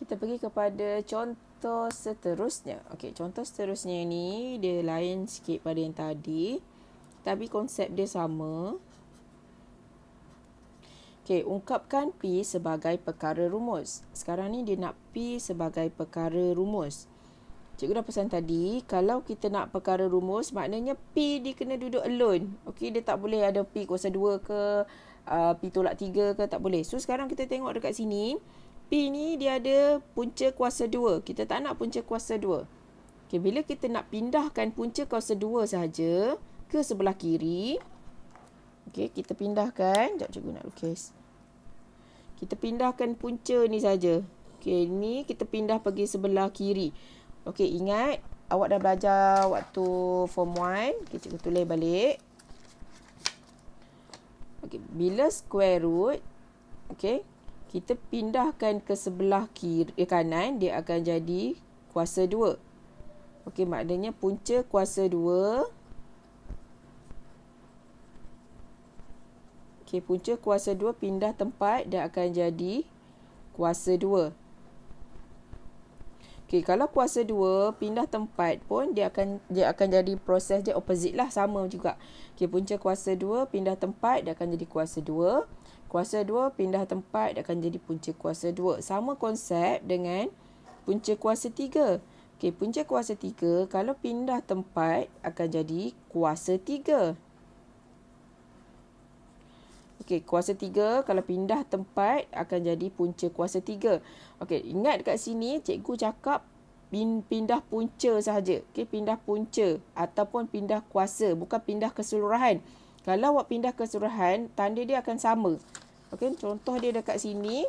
Kita pergi kepada contoh seterusnya. Okey, contoh seterusnya ni dia lain sikit pada yang tadi. Tapi konsep dia sama. Okey, ungkapkan P sebagai perkara rumus. Sekarang ni dia nak P sebagai perkara rumus. Cikgu dah pesan tadi, kalau kita nak perkara rumus, maknanya P dia kena duduk alone. Okey, dia tak boleh ada P kuasa 2 ke, P tolak 3 ke, tak boleh. So, sekarang kita tengok dekat sini, P ni dia ada punca kuasa 2. Kita tak nak punca kuasa 2. Okay, bila kita nak pindahkan punca kuasa 2 sahaja ke sebelah kiri. Okay, kita pindahkan. Sekejap cikgu nak lukis. Kita pindahkan punca ni saja. Okay, ni kita pindah pergi sebelah kiri. Okay, ingat awak dah belajar waktu form 1. Okay, cikgu tulis balik. Okay, bila square root. Okay. Kita pindahkan ke sebelah kiri kanan, dia akan jadi kuasa 2. Okey, maknanya punca kuasa 2. Okey, punca kuasa 2 pindah tempat, dia akan jadi kuasa 2. Okey, kalau kuasa 2 pindah tempat pun dia akan jadi proses dia opposite lah, sama juga. Okey, punca kuasa 2 pindah tempat, dia akan jadi kuasa 2. Kuasa 2 pindah tempat, dia akan jadi punca kuasa 2. Sama konsep dengan punca kuasa 3. Okey, punca kuasa 3 kalau pindah tempat akan jadi kuasa 3. Okey, kuasa 3 kalau pindah tempat akan jadi punca kuasa 3. Okey, ingat dekat sini cikgu cakap pindah punca sahaja. Okey, pindah punca ataupun pindah kuasa, bukan pindah keseluruhan. Kalau awak pindah keseluruhan, tanda dia akan sama. Okey, contoh dia dekat sini.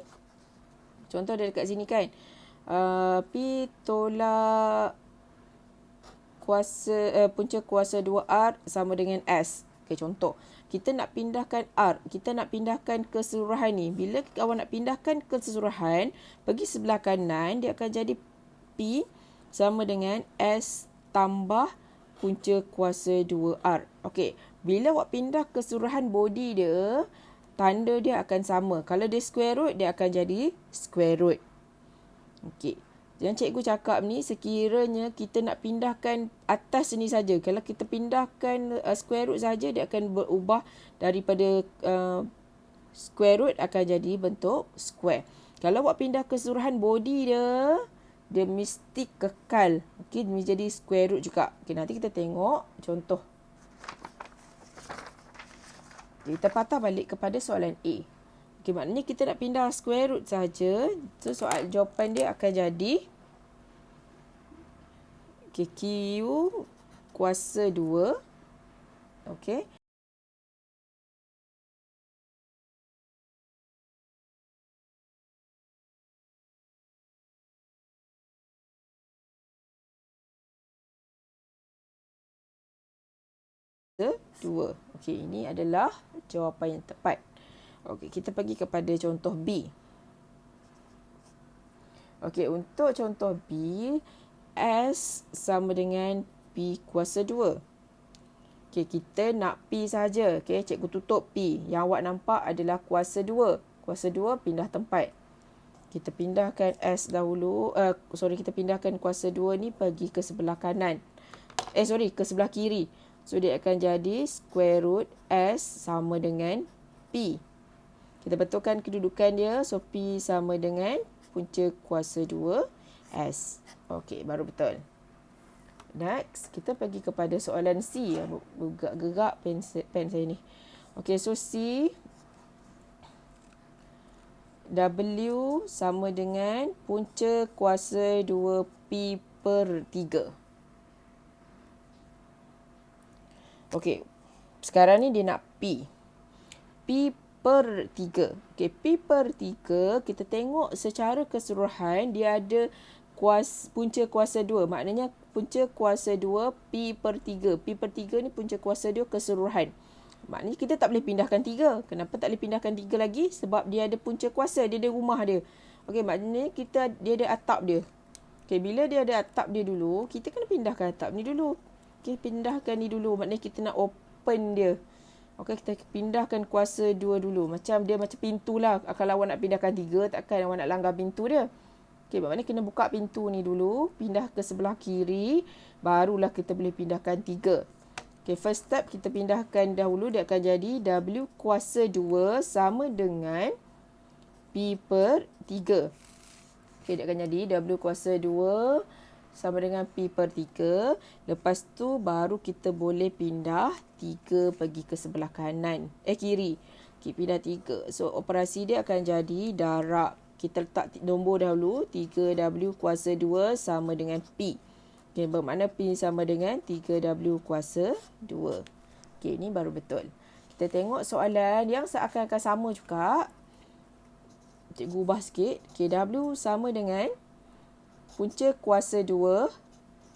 Contoh dia dekat sini kan. P tolak kuasa punca kuasa 2R sama dengan S. Okey, contoh. Kita nak pindahkan R. Kita nak pindahkan keseluruhan ni. Bila awak nak pindahkan keseluruhan, pergi sebelah kanan, dia akan jadi P sama dengan S tambah punca kuasa 2R. Okey, bila awak pindah keseluruhan body dia, tanda dia akan sama. Kalau dia square root, dia akan jadi square root. Okey. Yang cikgu cakap ni, sekiranya kita nak pindahkan atas ni saja. Kalau kita pindahkan square root saja, dia akan berubah daripada square root akan jadi bentuk square. Kalau awak pindah keseluruhan body dia mesti kekal. Okey, menjadi square root juga. Okey, nanti kita tengok contoh. Kita patah balik kepada soalan A. Okey, maknanya kita nak pindah square root saja. So, soal jawapan dia akan jadi okay, Q kuasa 2. Okey. Dua. Okey, ini adalah jawapan yang tepat. Okey, kita pergi kepada contoh B. Okey, untuk contoh B, S sama dengan P kuasa 2. Okey, kita nak P saja. Okey, cikgu tutup P. Yang awak nampak adalah kuasa 2. Kuasa 2 pindah tempat. Kita pindahkan S dahulu. Kita pindahkan kuasa 2 ni pergi ke sebelah kanan. Ke sebelah kiri. So, dia akan jadi square root S sama dengan P. Kita betulkan kedudukan dia. So, P sama dengan punca kuasa 2 S. Okey, baru betul. Next, kita pergi kepada soalan C. Gerak pen saya ni. Okey, so C. W sama dengan punca kuasa 2P per 3. Okey, sekarang ni dia nak P. P per 3. Okey, P per 3, kita tengok secara keseluruhan, dia ada punca kuasa 2. Maknanya punca kuasa 2 P per 3. P per 3 ni punca kuasa 2 keseluruhan. Maknanya kita tak boleh pindahkan 3. Kenapa tak boleh pindahkan 3 lagi? Sebab dia ada punca kuasa, dia ada rumah dia. Okey, maknanya dia ada atap dia. Okey, bila dia ada atap dia dulu, kita kena pindahkan atap ni dulu. Okey, pindahkan ni dulu. Maknanya kita nak open dia. Okey, kita pindahkan kuasa 2 dulu. Dia macam pintu lah. Kalau awak nak pindahkan 3, takkan awak nak langgar pintu dia. Okey, maknanya kena buka pintu ni dulu, pindah ke sebelah kiri, barulah kita boleh pindahkan 3. Okey, first step kita pindahkan dahulu, dia akan jadi W kuasa 2 sama dengan P per 3. Okey, dia akan jadi W kuasa 2 sama dengan P per 3. Lepas tu baru kita boleh pindah 3 pergi ke sebelah kanan. Kiri. Okey, pindah 3. So, operasi dia akan jadi darab. Kita letak nombor dahulu. 3W kuasa 2 sama dengan P. Okey, bermakna P sama dengan 3W kuasa 2. Okey, ini baru betul. Kita tengok soalan yang seakan-akan sama juga. Cikgu ubah sikit. Okey, W sama dengan punca kuasa 2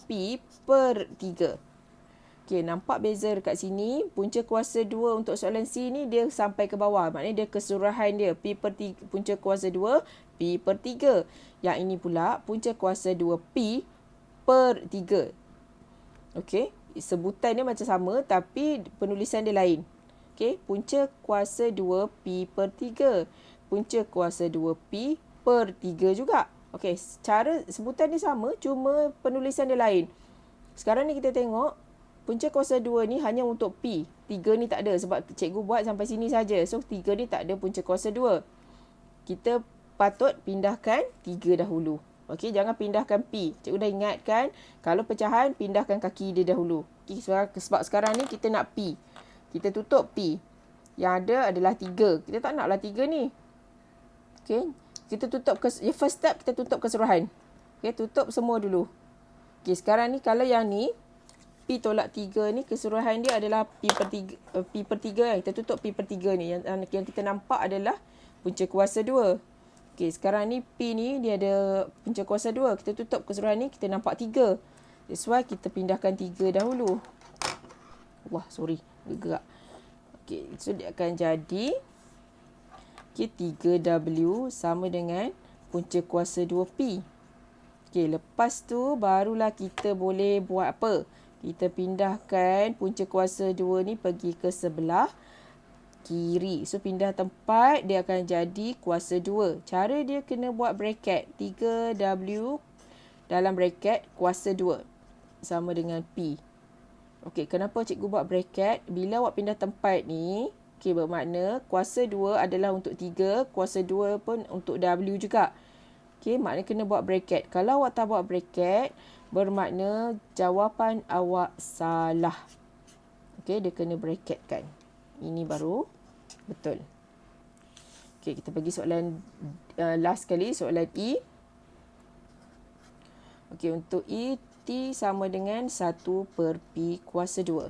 P per 3. Okey, nampak beza dekat sini. Punca kuasa 2 untuk soalan C ni dia sampai ke bawah. Maknanya dia keseluruhan dia. P per 3, punca kuasa 2 P per 3. Yang ini pula punca kuasa 2 P per 3. Okey, sebutan dia macam sama tapi penulisan dia lain. Okey, punca kuasa 2 P per 3. Punca kuasa 2 P per 3 juga. Okey, cara sebutan dia sama cuma penulisan dia lain. Sekarang ni kita tengok punca kuasa 2 ni hanya untuk P. 3 ni tak ada sebab cikgu buat sampai sini saja. So 3 ni tak ada punca kuasa 2. Kita patut pindahkan 3 dahulu. Okey, jangan pindahkan P. Cikgu dah ingatkan kalau pecahan pindahkan kaki dia dahulu. Okay, sebab sekarang ni kita nak P. Kita tutup P. Yang ada adalah 3. Kita tak naklah 3 ni. Okey, kita tutup first step kita tutup keseluruhan. Okey, tutup semua dulu. Okey, sekarang ni kalau yang ni P tolak 3 ni keseluruhan dia adalah P per 3 kan. Kita tutup P per 3 ni. Yang kita nampak adalah punca kuasa 2. Okey, sekarang ni P ni dia ada punca kuasa 2. Kita tutup keseluruhan ni kita nampak 3. That's why kita pindahkan 3 dahulu. Wah, sorry. Gerak. Okey, so dia akan jadi okey, 3W sama dengan punca kuasa 2P. Okey, lepas tu barulah kita boleh buat apa? Kita pindahkan punca kuasa 2 ni pergi ke sebelah kiri. So, pindah tempat, dia akan jadi kuasa 2. Cara dia kena buat bracket. 3W dalam bracket kuasa 2 sama dengan P. Okey, kenapa cikgu buat bracket? Bila awak pindah tempat ni, okey, bermakna kuasa 2 adalah untuk 3, kuasa 2 pun untuk W juga. Okey, maknanya kena buat bracket. Kalau awak tak buat bracket, bermakna jawapan awak salah. Okey, dia kena bracketkan. Ini baru betul. Okey, kita pergi soalan last kali, soalan E. Okey, untuk E, T sama dengan 1 per P kuasa 2.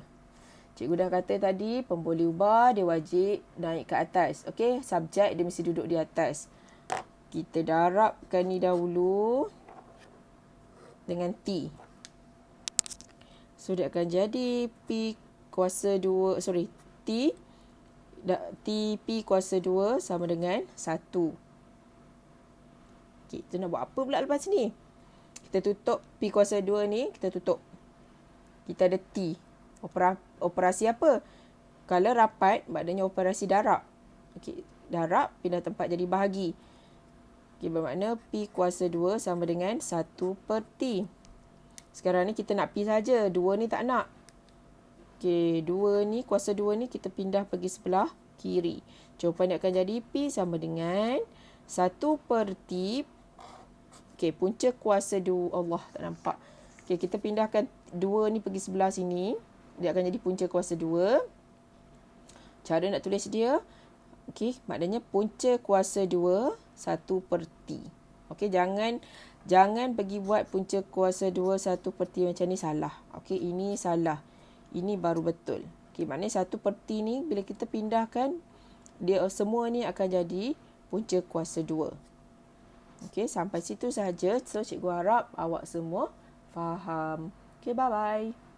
Cikgu dah kata tadi, pemboleh ubah dia wajib naik ke atas. Okey, subjek dia mesti duduk di atas. Kita darabkan ni dahulu dengan T. So, dia akan jadi P kuasa 2, T P kuasa 2 sama dengan 1. Okay, kita nak buat apa pula lepas ni? Kita tutup P kuasa 2 ni, kita tutup. Kita ada T. Operasi apa? Kalau rapat, maknanya operasi darab. Okay, darab, pindah tempat jadi bahagi. Okay, bermakna P kuasa 2 sama dengan 1 per T. Sekarang ni kita nak P saja. 2 ni tak nak. Okay, 2 ni, kuasa 2 ni kita pindah pergi sebelah kiri. Jawapan dia akan jadi P sama dengan 1 per T. Okay, punca kuasa 2. Allah, tak nampak. Okay, kita pindahkan 2 ni pergi sebelah sini. Dia akan jadi punca kuasa 2. Cara nak tulis dia. Okay, maknanya punca kuasa 2, 1 per T. Okay, jangan pergi buat punca kuasa 2, 1 per T macam ni, salah. Okay, ini salah. Ini baru betul. Okay, maknanya 1 per T ni bila kita pindahkan, dia semua ni akan jadi punca kuasa 2. Okay, sampai situ sahaja. So, cikgu harap awak semua faham. Okay, bye-bye.